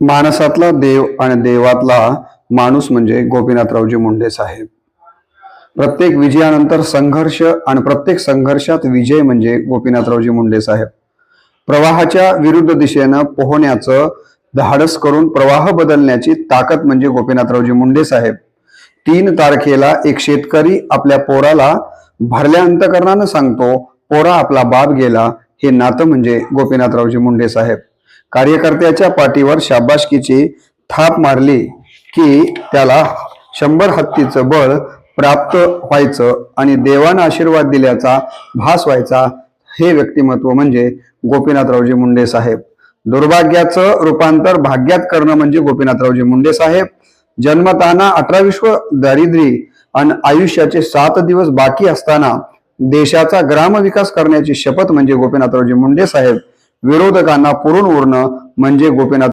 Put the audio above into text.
माणसातला देव आणि देवातला माणूस म्हणजे गोपीनाथरावजी मुंडे साहेब. प्रत्येक विजयानंतर संघर्ष आणि प्रत्येक संघर्षात विजय म्हणजे गोपीनाथरावजी मुंडे साहेब. प्रवाहाच्या विरुद्ध दिशेनं पोहण्याचं धाडस करून प्रवाह बदलण्याची ताकद म्हणजे गोपीनाथरावजी मुंडे साहेब. 3 तारखेला एक शेतकरी आपल्या पोराला भरल्या अंतकरणानं सांगतो, पोरा आपला बाप गेला. हे नातं म्हणजे गोपीनाथरावजी मुंडे साहेब. कार्यकर्त्याच्या पाठीवर शाबासकीची थाप मारली की त्याला 100 हत्तीचं बळ प्राप्त व्हायचं आणि देवानं आशीर्वाद दिल्याचा भास व्हायचा. हे व्यक्तिमत्व म्हणजे गोपीनाथरावजी मुंडे साहेब. दुर्भाग्याचं रूपांतर भाग्यात करणं म्हणजे गोपीनाथरावजी मुंडे साहेब. जन्मताना 18विश्व दारिद्र्य आणि आयुष्याचे 7 दिवस बाकी असताना देशाचा ग्रामविकास करण्याची शपथ म्हणजे गोपीनाथरावजी मुंडे साहेब. विरोधकांना पुरून उरणं म्हणजे गोपीनाथ